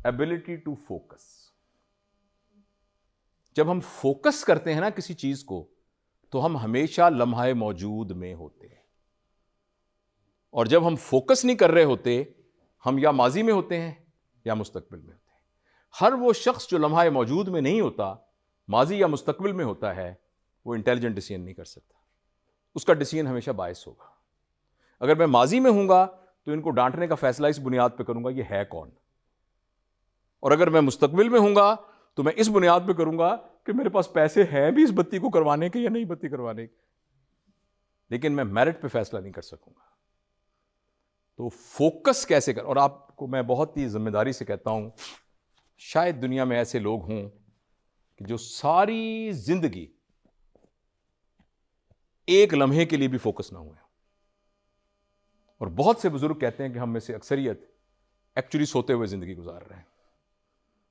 ability to focus. جب ہم focus کرتے ہیں نا کسی چیز کو تو ہم ہمیشہ لمحہ موجود میں ہوتے ہیں, اور جب ہم فوکس نہیں کر رہے ہوتے ہم یا ماضی میں ہوتے ہیں یا مستقبل میں ہوتے ہیں. ہر وہ شخص جو لمحہ موجود میں نہیں ہوتا, ماضی یا مستقبل میں ہوتا ہے, وہ انٹیلیجنٹ ڈیسیژن نہیں کر سکتا. اس کا ڈیسیژن ہمیشہ بائس ہوگا. اگر میں ماضی میں ہوں گا تو ان کو ڈانٹنے کا فیصلہ اس بنیاد پہ کروں گا یہ ہے کون, اور اگر میں مستقبل میں ہوں گا تو میں اس بنیاد پہ کروں گا کہ میرے پاس پیسے ہیں بھی اس بتی کو کروانے کے یا نہیں بتی کروانے کے, لیکن میں میرٹ پہ فیصلہ نہیں کر سکوں گا. تو فوکس کیسے کر, اور آپ کو میں بہت ہی ذمہ داری سے کہتا ہوں, شاید دنیا میں ایسے لوگ ہوں کہ جو ساری زندگی ایک لمحے کے لیے بھی فوکس نہ ہوئے, اور بہت سے بزرگ کہتے ہیں کہ ہم میں سے اکثریت ایکچولی سوتے ہوئے زندگی گزار رہے ہیں,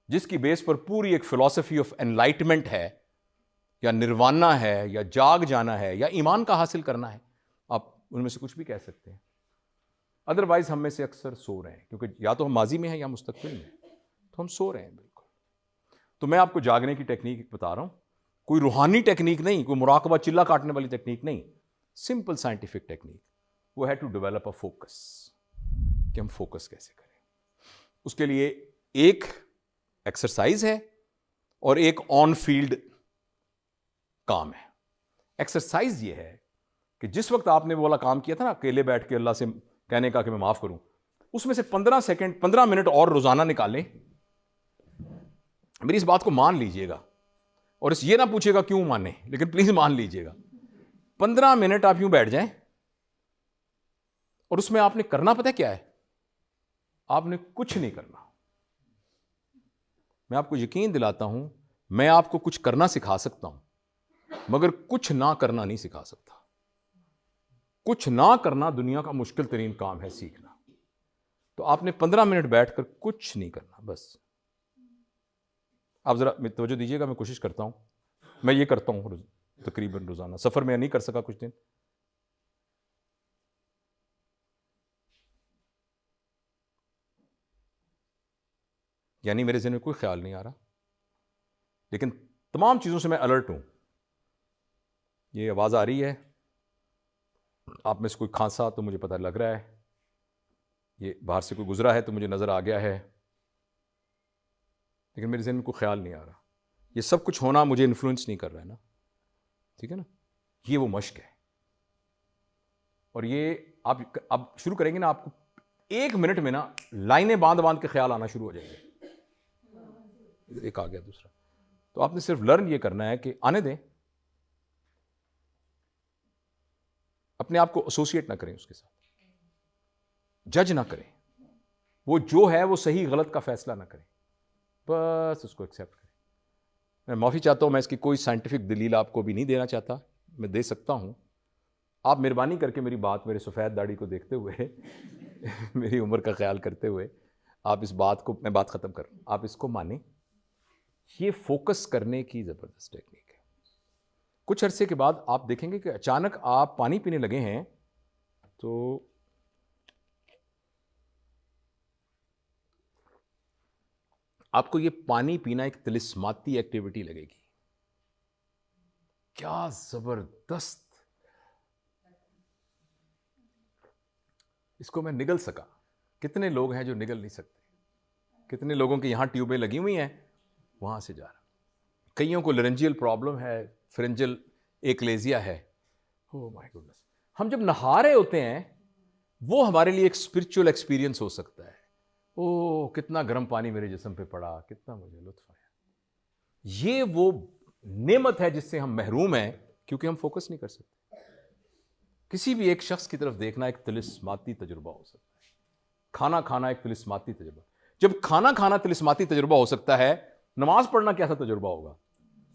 جس کی بیس پر پوری ایک فلسفی آف انلائٹمنٹ ہے یا نروانا ہے یا جاگ جانا ہے یا ایمان کا حاصل کرنا ہے. آپ ان میں سے کچھ بھی کہہ سکتے ہیں. ادروائز ہم میں سے اکثر سو رہے ہیں, کیونکہ یا تو ہم ماضی میں ہیں یا مستقبل میں, تو ہم سو رہے ہیں بالکل. تو میں آپ کو جاگنے کی ٹیکنیک بتا رہا ہوں, کوئی روحانی ٹیکنیک نہیں, کوئی مراقبہ چلا کاٹنے والی ٹیکنیک نہیں, سمپل سائنٹیفک ٹیکنیک. وہ ہے ٹو ڈیولپ اے فوکس, کہ ہم فوکس کیسے کریں. اس کے لیے ایک ایکسرسائز ہے اور ایک آن فیلڈ کام ہے. ایکسرسائز یہ ہے کہ جس وقت آپ نے وہ والا کام کیا تھا نا, اکیلے بیٹھ کے اللہ سے کہنے کا کہ میں معاف کروں, اس میں سے 15 منٹ اور روزانہ نکالیں. میری اس بات کو مان لیجئے گا, اور یہ نہ پوچھے گا کیوں مانے, لیکن پلیز مان لیجئے گا. 15 منٹ آپ یوں بیٹھ جائیں, اور اس میں آپ نے کرنا پتہ کیا ہے, آپ نے کچھ نہیں کرنا. میں آپ کو یقین دلاتا ہوں, میں آپ کو کچھ کرنا سکھا سکتا ہوں, مگر کچھ نہ کرنا نہیں سکھا سکتا. کچھ نہ کرنا دنیا کا مشکل ترین کام ہے سیکھنا. تو آپ نے 15 منٹ بیٹھ کر کچھ نہیں کرنا بس. آپ ذرا توجہ دیجیے گا, میں کوشش کرتا ہوں. میں یہ کرتا ہوں تقریباً روزانہ. سفر میں نہیں کر سکا کچھ دن, یعنی میرے ذہن میں کوئی خیال نہیں آ رہا, لیکن تمام چیزوں سے میں الرٹ ہوں. یہ آواز آ رہی ہے, آپ میں سے کوئی کھانسا تو مجھے پتہ لگ رہا ہے, یہ باہر سے کوئی گزرا ہے تو مجھے نظر آ گیا ہے, لیکن میرے ذہن میں کوئی خیال نہیں آ رہا. یہ سب کچھ ہونا مجھے انفلوئنس نہیں کر رہا ہے نا, ٹھیک ہے نا. یہ وہ مشق ہے, اور یہ آپ شروع کریں گے نا, آپ کو 1 منٹ میں نا لائنیں باندھ کے خیال آنا شروع ہو جائیں گے. ایک آ گیا دوسرا. تو آپ نے صرف لرن یہ کرنا ہے کہ آنے دیں, اپنے آپ کو ایسوسیٹ نہ کریں اس کے ساتھ, جج نہ کریں, وہ جو ہے وہ صحیح غلط کا فیصلہ نہ کریں, بس اس کو ایکسیپٹ کریں. میں معافی چاہتا ہوں, میں اس کی کوئی سائنٹیفک دلیل آپ کو بھی نہیں دینا چاہتا, میں دے سکتا ہوں. آپ مہربانی کر کے میری بات, میرے سفید داڑھی کو دیکھتے ہوئے میری عمر کا خیال کرتے ہوئے آپ اس بات کو, میں بات ختم کروں, آپ اس کو مانیں. یہ فوکس کرنے کی زبردست ٹیکنیک ہے. کچھ عرصے کے بعد آپ دیکھیں گے کہ اچانک آپ پانی پینے لگے ہیں تو آپ کو یہ پانی پینا ایک طلسماتی ایکٹیویٹی لگے گی. کیا زبردست, اس کو میں نگل سکا. کتنے لوگ ہیں جو نگل نہیں سکتے, کتنے لوگوں کی یہاں ٹیوبیں لگی ہوئی ہیں, وہاں سے جا رہا. کئیوں کو لرنجیل پرابلم ہے, فرنجل ایکلیزیا ہے. او مائی گوڈنس. ہم جب نہا رہے ہوتے ہیں وہ ہمارے لیے ایک اسپرچل ایکسپیرینس ہو سکتا ہے. او کتنا گرم پانی میرے جسم پہ پڑا, کتنا مجھے لطف آیا. یہ وہ نعمت ہے جس سے ہم محروم ہیں کیونکہ ہم فوکس نہیں کر سکتے. کسی بھی ایک شخص کی طرف دیکھنا ایک طلسماتی تجربہ ہو سکتا ہے. کھانا کھانا ایک طلسماتی تجربہ. جب کھانا کھانا طلسماتی تجربہ ہو سکتا ہے, نماز پڑھنا کیسا تجربہ ہوگا,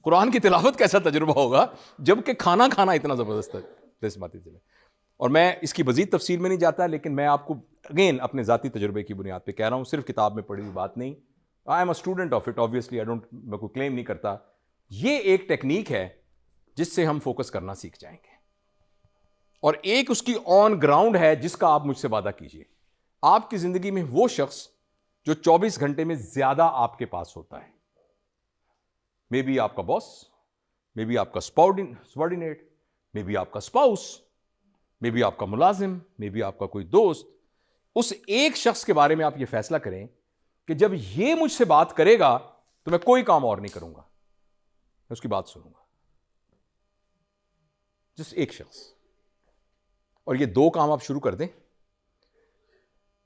قرآن کی تلاوت کیسا تجربہ ہوگا, جبکہ کھانا کھانا اتنا زبردست ہے طلسماتی تجربہ. اور میں اس کی مزید تفصیل میں نہیں جاتا, لیکن میں آپ کو اگین اپنے ذاتی تجربے کی بنیاد پہ کہہ رہا ہوں, صرف کتاب میں پڑھی ہوئی بات نہیں. I am a student of it, obviously I don't, میں کوئی کلیم نہیں کرتا. یہ ایک ٹیکنیک ہے جس سے ہم فوکس کرنا سیکھ جائیں گے, اور ایک اس کی آن گراؤنڈ ہے جس کا آپ مجھ سے وعدہ کیجئے. آپ کی زندگی میں وہ شخص جو 24 گھنٹے میں زیادہ آپ کے پاس ہوتا ہے. مے بی آپ کا باس, مے بی آپ کا سبارڈینیٹ, مے بی آپ کا اسپاؤس, مے بی آپ کا ملازم, مے بی آپ کا کوئی دوست. اس ایک شخص کے بارے میں آپ یہ فیصلہ کریں کہ جب یہ مجھ سے بات کرے گا تو میں کوئی کام اور نہیں کروں گا, میں اس کی بات سنوں گا. جس ایک شخص, اور یہ 2 کام آپ شروع کر دیں,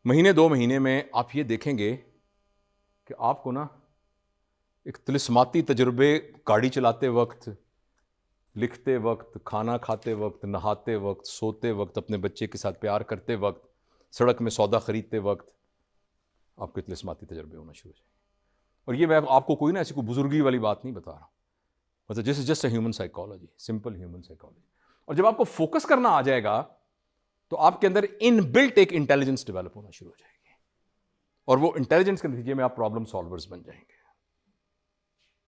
مہینے 2 مہینے میں آپ یہ دیکھیں گے کہ آپ کو نا ایک طلسماتی تجربے گاڑی چلاتے وقت, لکھتے وقت, کھانا کھاتے وقت, نہاتے وقت, سوتے وقت, اپنے بچے کے ساتھ پیار کرتے وقت, سڑک میں سودا خریدتے وقت آپ کے طلسماتی تجربے ہونا شروع ہو جائیں گے. اور یہ میں آپ کو کوئی نا ایسی کوئی بزرگی والی بات نہیں بتا رہا ہوں, مطلب جس is just a human psychology, simple human psychology. اور جب آپ کو فوکس کرنا آ جائے گا تو آپ کے اندر ان بلٹ ایک انٹیلیجنس ڈیولپ ہونا شروع ہو جائے گی, اور وہ انٹیلیجنس کے نتیجے میں آپ پرابلم سالورز بن جائیں گے.